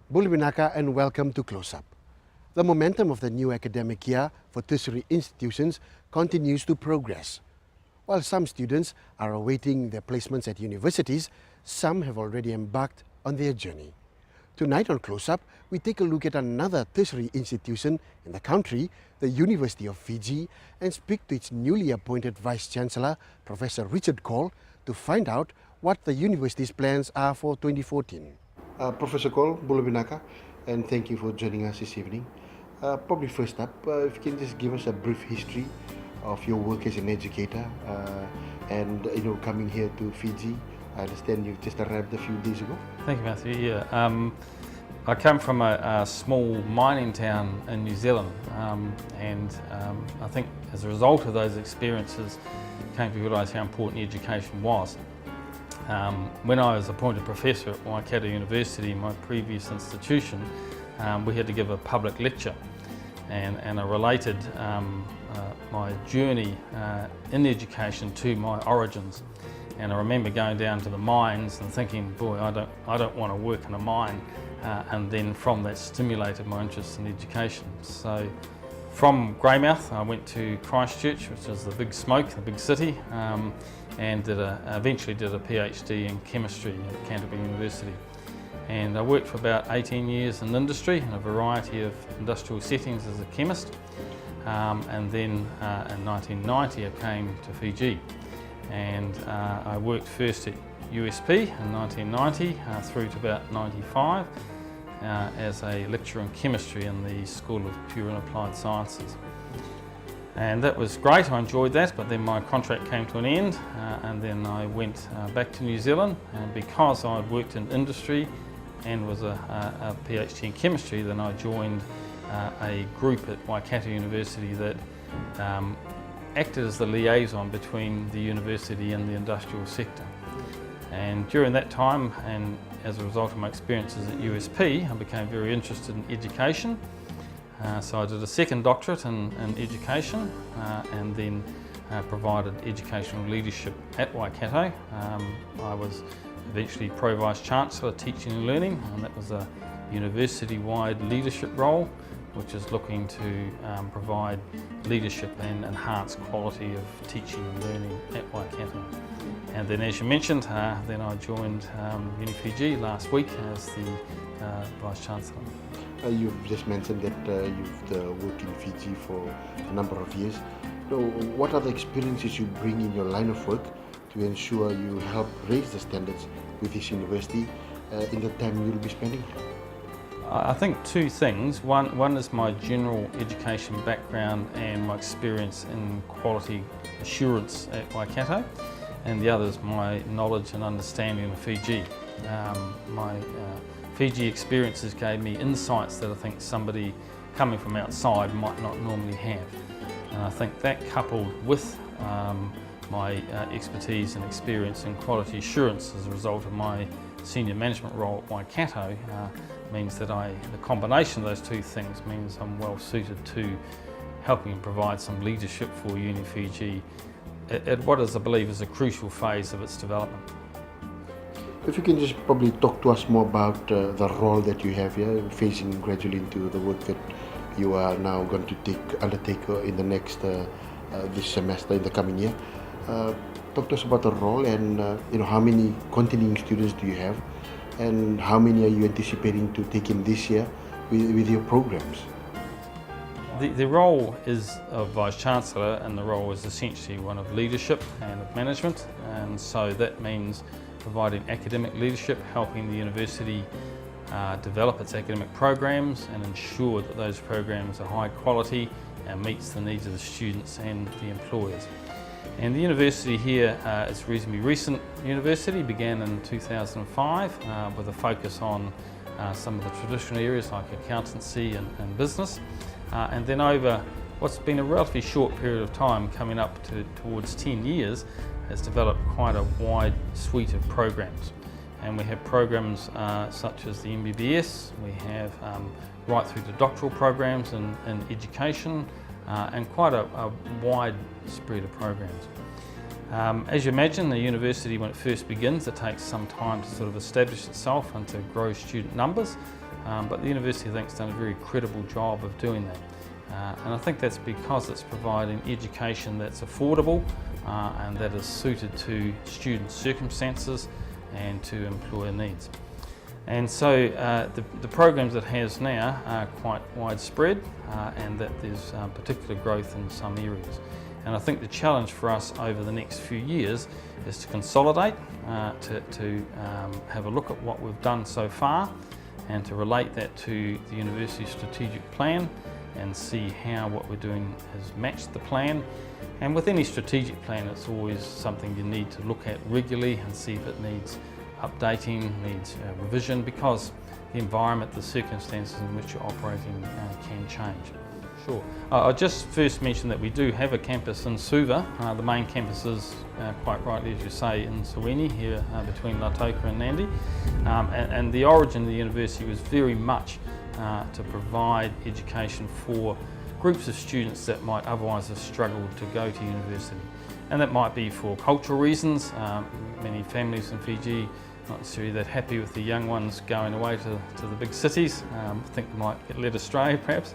Bula Vinaka and welcome to Close Up. The momentum of the new academic year for tertiary institutions continues to progress. While some students are awaiting their placements at universities, some have already embarked on their journey. Tonight on Close Up, we take a look at another tertiary institution in the country, the University of Fiji, and speak to its newly appointed Vice-Chancellor, Professor Richard Cole, to find out what the university's plans are for 2014. Professor Cole, Bula Vinaka, and thank you for joining us this evening. Probably first up, if you can just give us a brief history of your work as an educator and coming here to Fiji. I understand you've just arrived a few days ago. Thank you, Matthew. Yeah, I come from a small mining town in New Zealand, and I think as a result of those experiences, came to realise how important education was. When I was appointed professor at Waikato University, my previous institution, we had to give a public lecture, and I related my journey in education to my origins. And I remember going down to the mines and thinking, boy, I don't want to work in a mine. And then from that stimulated my interest in education. So from Greymouth, I went to Christchurch, which is the big smoke, the big city, and eventually did a PhD in chemistry at Canterbury University. And I worked for about 18 years in industry in a variety of industrial settings as a chemist. And then in 1990 I came to Fiji. And I worked first at USP in 1990 through to about 95 as a lecturer in chemistry in the School of Pure and Applied Sciences. And that was great, I enjoyed that, but then my contract came to an end and then I went back to New Zealand, and because I'd worked in industry and was a PhD in chemistry, then I joined a group at Waikato University that acted as the liaison between the university and the industrial sector. And during that time, and as a result of my experiences at USP, I became very interested in education. So I did a second doctorate in education and then provided educational leadership at Waikato. I was eventually Pro Vice-Chancellor Teaching and Learning, and that was a university-wide leadership role, which is looking to provide leadership and enhance quality of teaching and learning at Waikato. And then, as you mentioned, then I joined Unifiji last week as the Vice-Chancellor. You've just mentioned that you've worked in Fiji for a number of years. So what are the experiences you bring in your line of work to ensure you help raise the standards with this university in the time you'll be spending here? I think two things. One is my general education background and my experience in quality assurance at Waikato, and the other is my knowledge and understanding of Fiji. My Fiji experiences gave me insights that I think somebody coming from outside might not normally have. And I think that, coupled with my expertise and experience in quality assurance as a result of my senior management role at Waikato, means that the combination of those two things means I'm well suited to helping provide some leadership for Unifiji at what is, I believe, is a crucial phase of its development. If you can just probably talk to us more about the role that you have here, phasing gradually into the work that you are now going to undertake in the next this semester, in the coming year. Talk to us about the role and how many continuing students do you have, and how many are you anticipating to take in this year with your programs? The role is of Vice-Chancellor, and the role is essentially one of leadership and of management, and so that means providing academic leadership, helping the university develop its academic programs and ensure that those programs are high quality and meets the needs of the students and the employers. And the university here is a reasonably recent university, began in 2005 with a focus on some of the traditional areas like accountancy and business. And then over what's been a relatively short period of time, coming up towards 10 years, has developed quite a wide suite of programs. And we have programs such as the MBBS, we have right through to doctoral programs in education, and quite a wide spread of programs. As you imagine, the university, when it first begins, it takes some time to sort of establish itself and to grow student numbers. but the university I think has done a very credible job of doing that. And I think that's because it's providing education that's affordable and that is suited to students' circumstances and to employer needs. And so the programs it has now are quite widespread and that there's particular growth in some areas. And I think the challenge for us over the next few years is to consolidate, to have a look at what we've done so far and to relate that to the university's strategic plan and see how what we're doing has matched the plan. And with any strategic plan, it's always something you need to look at regularly and see if it needs updating, needs revision, because the environment, the circumstances in which you're operating can change. Sure. I'll just first mention that we do have a campus in Suva. The main campus is, quite rightly as you say, in Saweni, here between Lautoka and Nandi. And the origin of the university was very much to provide education for groups of students that might otherwise have struggled to go to university. And that might be for cultural reasons. Many families in Fiji not necessarily that happy with the young ones going away to the big cities. I think they might get led astray perhaps.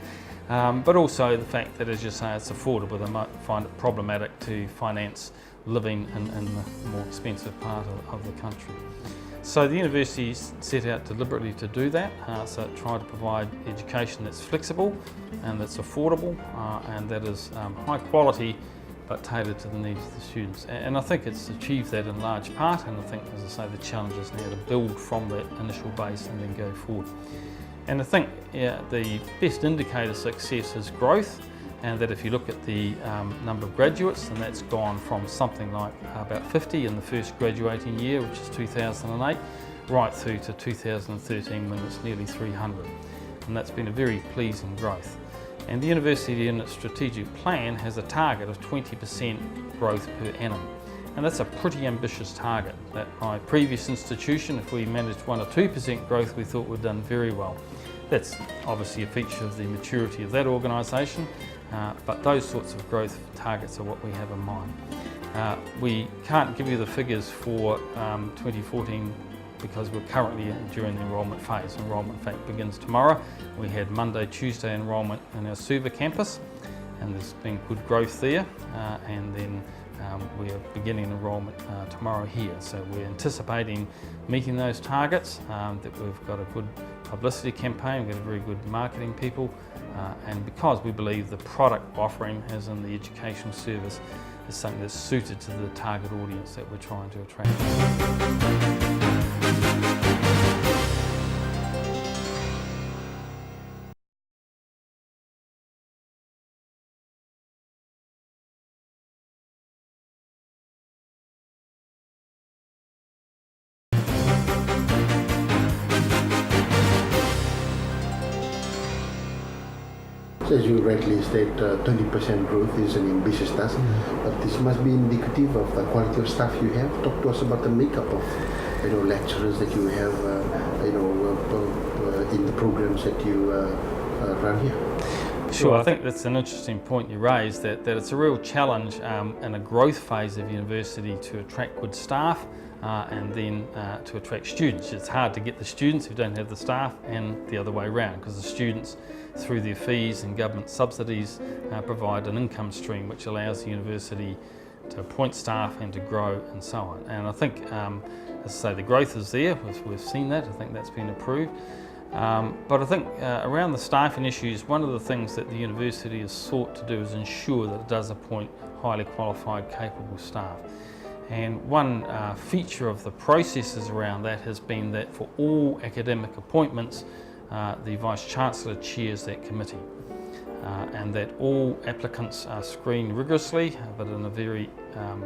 But also the fact that, as you say, it's affordable. They might find it problematic to finance living in the more expensive part of the country. So the university set out deliberately to do that, so it tried to provide education that's flexible and that's affordable and that is high quality but tailored to the needs of the students. And I think it's achieved that in large part, and I think, as I say, the challenge is now to build from that initial base and then go forward. And I think the best indicator of success is growth, and that if you look at the number of graduates, then that's gone from something like about 50 in the first graduating year, which is 2008, right through to 2013 when it's nearly 300. And that's been a very pleasing growth. And the university in its strategic plan has a target of 20% growth per annum. And that's a pretty ambitious target. At my previous institution, if we managed 1 or 2% growth, we thought we'd done very well. That's obviously a feature of the maturity of that organisation, but those sorts of growth targets are what we have in mind. We can't give you the figures for 2014 because we're currently during the enrolment phase. Enrolment, in fact, begins tomorrow. We had Monday, Tuesday enrolment in our Suva campus, and there's been good growth there, and then we are beginning enrolment tomorrow here. So we're anticipating meeting those targets, that we've got a good publicity campaign, we've got a very good marketing people, and because we believe the product offering, as in the education service, is something that's suited to the target audience that we're trying to attract. As you rightly state, 20% growth is an ambitious task, but this must be indicative of the quality of staff you have. Talk to us about the makeup of, lecturers that you have, in the programs that you run here. Sure, I think that's an interesting point you raised, that it's a real challenge in a growth phase of university to attract good staff and then to attract students. It's hard to get the students who don't have the staff, and the other way around, because the students, through their fees and government subsidies, provide an income stream which allows the university to appoint staff and to grow and so on. And I think, as I say, the growth is there, we've seen that, I think that's been approved. But I think around the staffing issues, one of the things that the university has sought to do is ensure that it does appoint highly qualified, capable staff. And one feature of the processes around that has been that for all academic appointments, the Vice-Chancellor chairs that committee, and that all applicants are screened rigorously, but in a very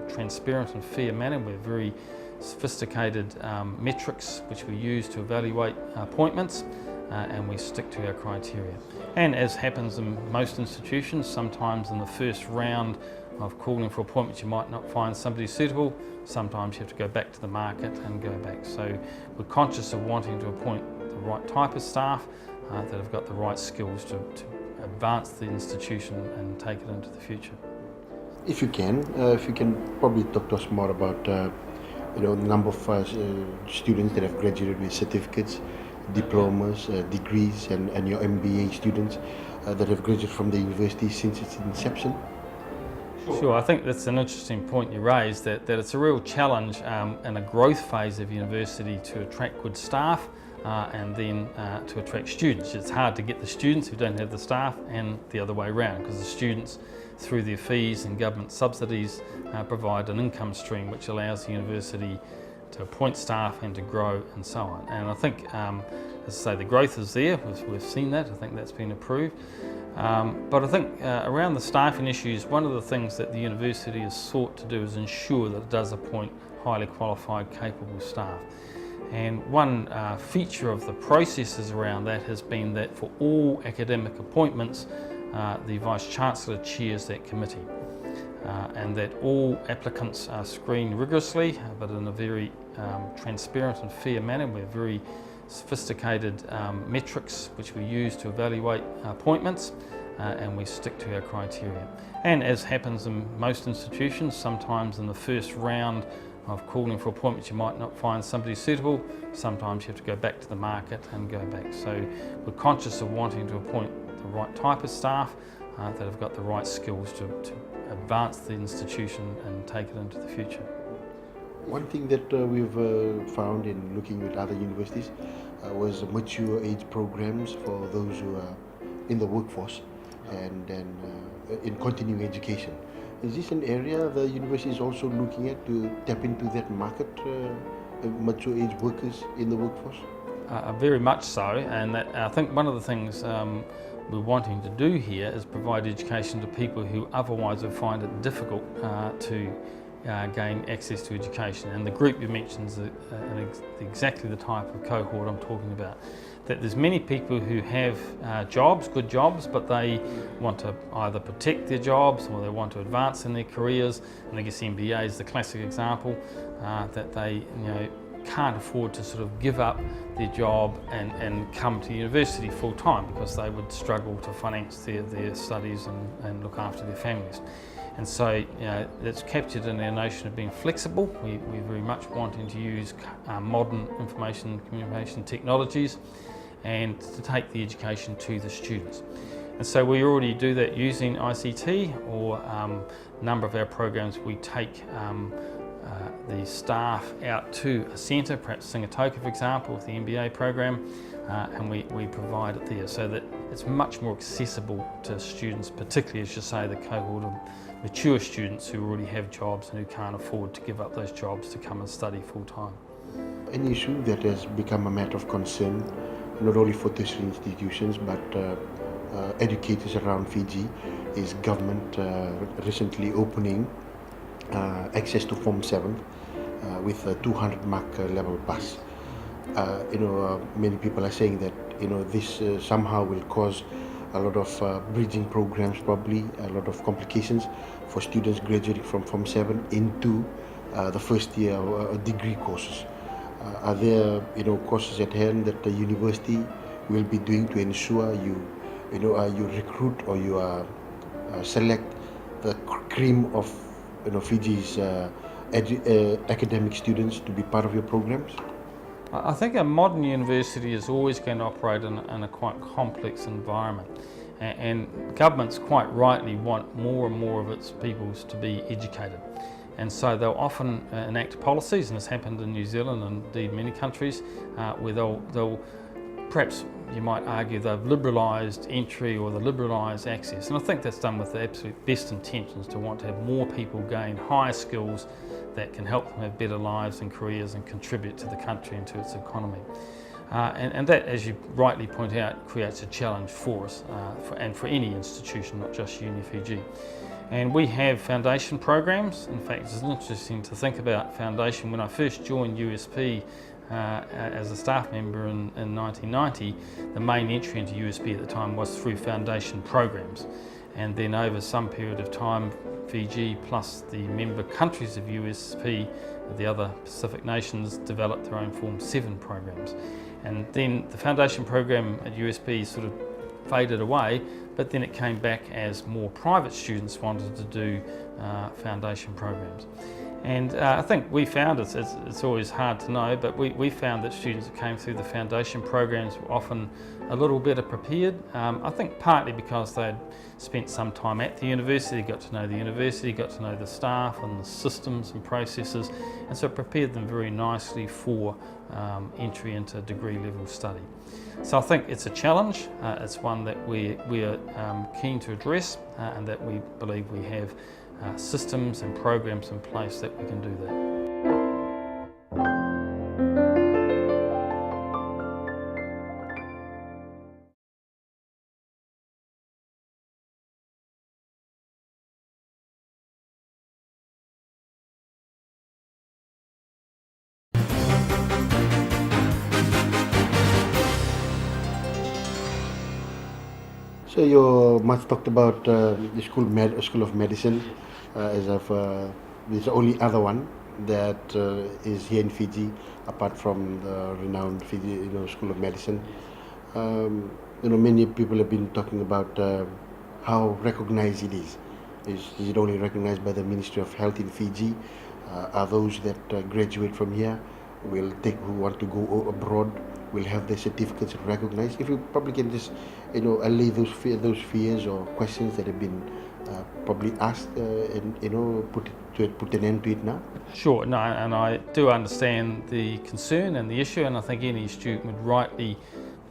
transparent and fair manner. We're very sophisticated metrics which we use to evaluate appointments, and we stick to our criteria. And as happens in most institutions, sometimes in the first round of calling for appointments you might not find somebody suitable. Sometimes you have to go back to the market and go back. So we're conscious of wanting to appoint the right type of staff that have got the right skills to advance the institution and take it into the future. If you can probably talk to us more about the number of students that have graduated with certificates diplomas, degrees, and your MBA students that have graduated from the university since its inception? Sure, I think that's an interesting point you raised, that it's a real challenge in a growth phase of university to attract good staff and then to attract students. It's hard to get the students who don't have the staff, and the other way around, because the students, through their fees and government subsidies, provide an income stream which allows the university to appoint staff and to grow and so on. And I think, as I say, the growth is there. We've seen that. I think that's been approved. But I think around the staffing issues, one of the things that the university has sought to do is ensure that it does appoint highly qualified, capable staff. And one feature of the processes around that has been that for all academic appointments, the Vice-Chancellor chairs that committee. And that all applicants are screened rigorously, but in a very transparent and fair manner. We have very sophisticated metrics which we use to evaluate appointments, and we stick to our criteria. And as happens in most institutions, sometimes in the first round of calling for appointments you might not find somebody suitable. Sometimes you have to go back to the market and go back. So we're conscious of wanting to appoint the right type of staff that have got the right skills to advance the institution and take it into the future. One thing that we've found in looking at other universities was mature age programs for those who are in the workforce and in continuing education. Is this an area the university is also looking at to tap into that market, mature age workers in the workforce? Very much so, and I think one of the things we're wanting to do here is provide education to people who otherwise would find it difficult to gain access to education. And the group you mentioned is exactly the type of cohort I'm talking about. That there's many people who have jobs, good jobs, but they want to either protect their jobs or they want to advance in their careers. And I guess MBA is the classic example, that they can't afford to sort of give up their job and come to university full time, because they would struggle to finance their studies and look after their families. And so that's captured in our notion of being flexible. We're very much wanting to use modern information and communication technologies and to take the education to the students. And so we already do that using ICT, or a number of our programs we take the staff out to a centre, perhaps Singatoka for example, with the MBA program, and we provide it there so that it's much more accessible to students, particularly, as you say, the cohort of mature students who already have jobs and who can't afford to give up those jobs to come and study full time. An issue that has become a matter of concern, not only for tertiary institutions but educators around Fiji, is government recently opening access to Form 7 with a 200 mark level pass. Many people are saying that this somehow will cause a lot of bridging programs, probably a lot of complications for students graduating from Form 7 into the first year degree courses. Are there courses at hand that the university will be doing to ensure you recruit or you select the cream of Fiji's academic students to be part of your programs? I think a modern university is always going to operate in a quite complex environment, and governments quite rightly want more and more of its peoples to be educated. And so they'll often enact policies, and it's happened in New Zealand and indeed many countries, where they'll perhaps, you might argue, they've liberalised entry or they've liberalised access. And I think that's done with the absolute best intentions, to want to have more people gain higher skills that can help them have better lives and careers and contribute to the country and to its economy. And that, as you rightly point out, creates a challenge for us and for any institution, not just Unifiji. And we have foundation programs. In fact, it's interesting to think about foundation. When I first joined USP as a staff member in 1990, the main entry into USP at the time was through foundation programs. And then over some period of time, Fiji plus the member countries of USP, the other Pacific nations, developed their own Form 7 programs. And then the foundation program at USP sort of faded away, but then it came back as more private students wanted to do foundation programs. And I think we found, it's always hard to know, but we found that students who came through the foundation programs were often a little better prepared. I think partly because they'd spent some time at the university, got to know the university, got to know the staff and the systems and processes, and so it prepared them very nicely for entry into degree level study. So I think it's a challenge, it's one that we are keen to address, and that we believe we have systems and programs in place that we can do that. So you much talked about the School of Medicine as of this the only other one that is here in Fiji, apart from the renowned Fiji School of Medicine. Many people have been talking about how recognized it is. Is it only recognized by the Ministry of Health in Fiji? Are those that graduate from here who want to go abroad will have their certificates recognized? If you probably can just allay those fears or questions that have been probably asked and put an end to it now. Sure, no, and I do understand the concern and the issue, and I think any student would rightly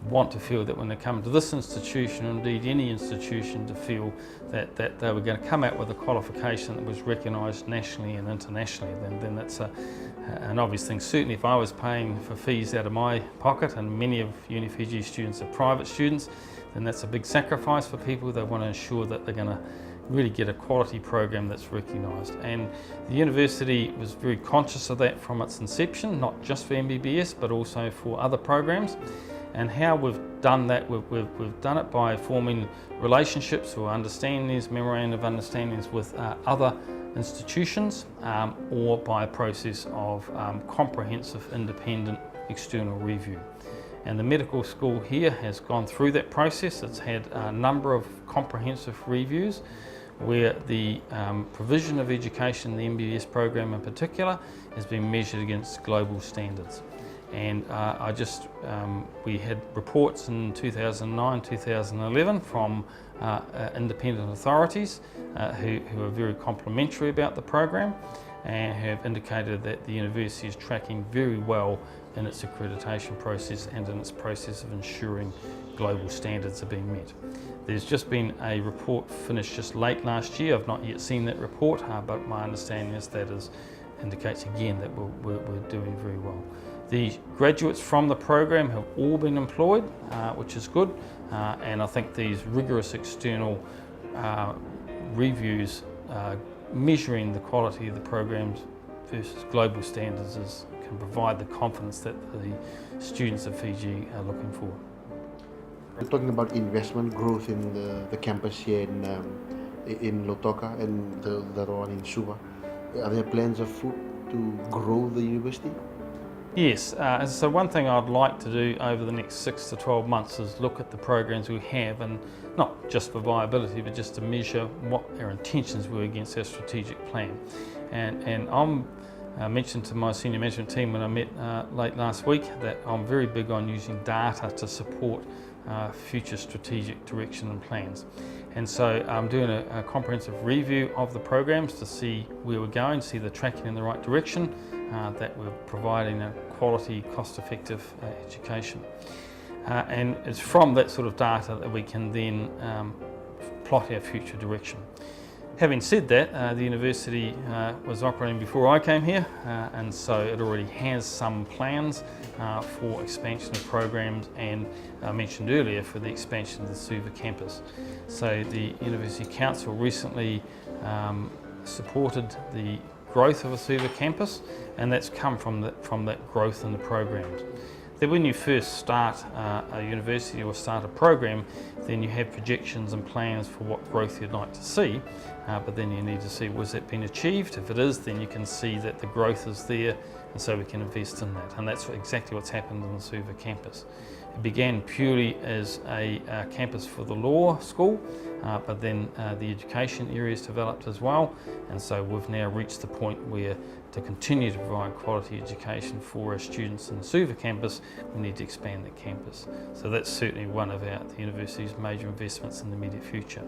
want to feel that when they come to this institution, or indeed any institution, to feel that they were going to come out with a qualification that was recognised nationally and internationally, then that's an obvious thing. Certainly if I was paying for fees out of my pocket, and many of Unifiji students are private students, then that's a big sacrifice for people. They want to ensure that they're going to really get a quality program that's recognised. And the university was very conscious of that from its inception, not just for MBBS but also for other programs. And how we've done that, we've done it by forming relationships or understandings, memorandum of understandings with other institutions, or by a process of comprehensive independent external review. And the medical school here has gone through that process. It's had a number of comprehensive reviews where the provision of education, the MBBS program in particular, has been measured against global standards. And we had reports in 2009, 2011 from independent authorities who are very complimentary about the program and have indicated that the university is tracking very well in its accreditation process and in its process of ensuring global standards are being met. There's just been a report finished just late last year. I've not yet seen that report, but my understanding is that indicates again that we're doing very well. The graduates from the program have all been employed, which is good, and I think these rigorous external reviews measuring the quality of the programs versus global standards can provide the confidence that the students of Fiji are looking for. We're talking about investment growth in the campus here in Lautoka and the other one in Suva. Are there plans afoot to grow the university? Yes, so one thing I'd like to do over the next 6 to 12 months is look at the programs we have, and not just for viability but just to measure what our intentions were against our strategic plan. And I mentioned to my senior management team when I met late last week that I'm very big on using data to support future strategic direction and plans. And so I'm doing a comprehensive review of the programs to see where we're going, see the tracking in the right direction, that we're providing a quality, cost-effective education. And it's from that sort of data that we can then plot our future direction. Having said that, the university was operating before I came here, and so it already has some plans for expansion of programs, and I mentioned earlier for the expansion of the Suva campus. So the University Council recently supported the growth of a Suva campus, and that's come from that growth in the programs. Then when you first start a university or start a program, then you have projections and plans for what growth you'd like to see, but then you need to see, was that been achieved? If it is, then you can see that the growth is there, and so we can invest in that. And that's exactly what's happened in the Suva campus. It began purely as a campus for the law school, but then the education areas developed as well, and so we've now reached the point where to continue to provide quality education for our students in the Suva campus, we need to expand the campus. So that's certainly one of the university's major investments in the immediate future.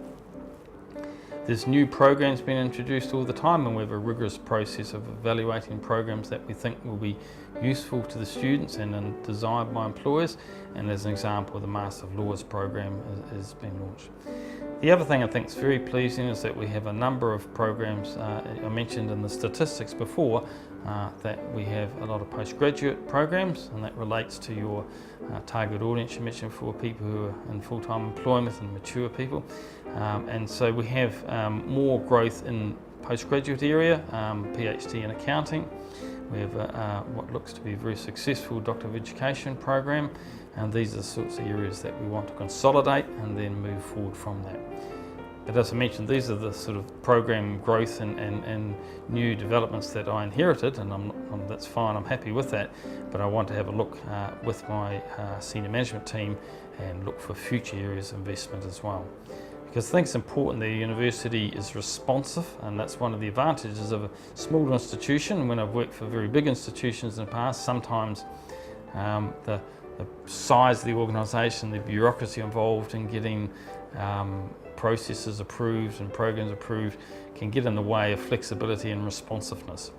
There's new programs being introduced all the time, and we have a rigorous process of evaluating programs that we think will be useful to the students and desired by employers. And as an example, the Master of Laws program has been launched. The other thing I think is very pleasing is that we have a number of programs, I mentioned in the statistics before, that we have a lot of postgraduate programs, and that relates to your target audience you mentioned for people who are in full-time employment and mature people. And so we have more growth in postgraduate area, PhD in accounting. We have what looks to be a very successful Doctor of Education program, and these are the sorts of areas that we want to consolidate and then move forward from that. But as I mentioned, these are the sort of program growth and new developments that I inherited, and that's fine, I'm happy with that, but I want to have a look with my senior management team and look for future areas of investment as well. Because I think it's important that the university is responsive, and that's one of the advantages of a small institution. When I've worked for very big institutions in the past, sometimes the size of the organisation, the bureaucracy involved in getting processes approved and programs approved can get in the way of flexibility and responsiveness.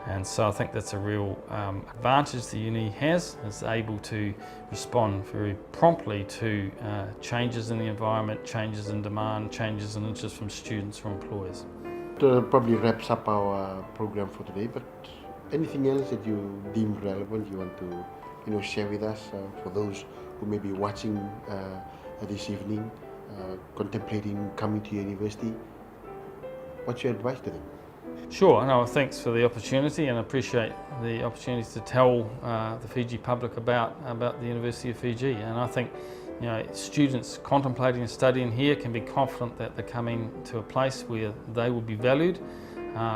And so I think that's a real advantage the uni has, is able to respond very promptly to changes in the environment, changes in demand, changes in interest from students or employers. That probably wraps up our program for today, but anything else that you deem relevant you want to share with us for those who may be watching this evening, contemplating coming to university? What's your advice to them? Sure, no, thanks for the opportunity, and I appreciate the opportunity to tell the Fiji public about the University of Fiji. And I think students contemplating studying here can be confident that they're coming to a place where they will be valued,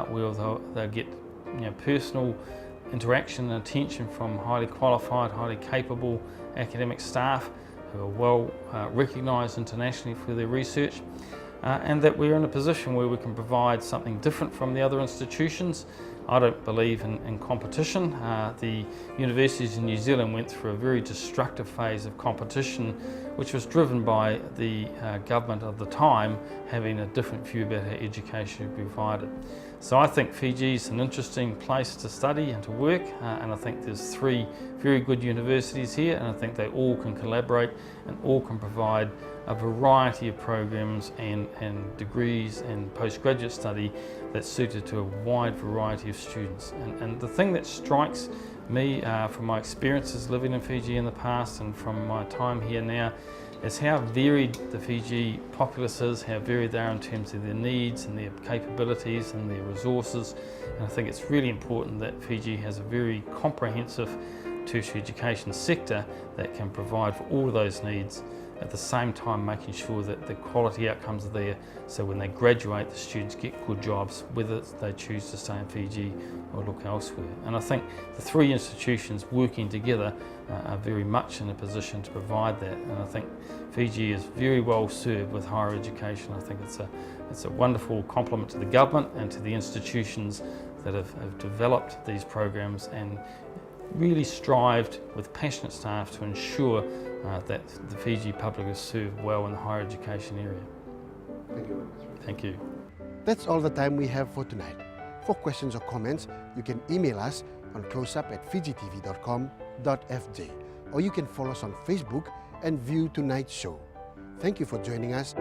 where they'll get personal interaction and attention from highly qualified, highly capable academic staff who are well recognised internationally for their research. And that we're in a position where we can provide something different from the other institutions. I don't believe in competition. The universities in New Zealand went through a very destructive phase of competition, which was driven by the government of the time having a different view about how education should be provided. So I think Fiji is an interesting place to study and to work, and I think there's 3 very good universities here, and I think they all can collaborate and all can provide a variety of programs and degrees and postgraduate study that's suited to a wide variety of students. And the thing that strikes me from my experiences living in Fiji in the past and from my time here now is how varied the Fiji populace is, how varied they are in terms of their needs and their capabilities and their resources. And I think it's really important that Fiji has a very comprehensive tertiary education sector that can provide for all of those needs, at the same time making sure that the quality outcomes are there, so when they graduate the students get good jobs, whether they choose to stay in Fiji or look elsewhere. And I think the 3 institutions working together are very much in a position to provide that, and I think Fiji is very well served with higher education. I think it's a wonderful compliment to the government and to the institutions that have developed these programs and really strived with passionate staff to ensure that the Fiji public is served well in the higher education area. Thank you very much. Thank you. That's all the time we have for tonight. For questions or comments, you can email us on closeup@fijitv.com.fj, or you can follow us on Facebook and view tonight's show. Thank you for joining us.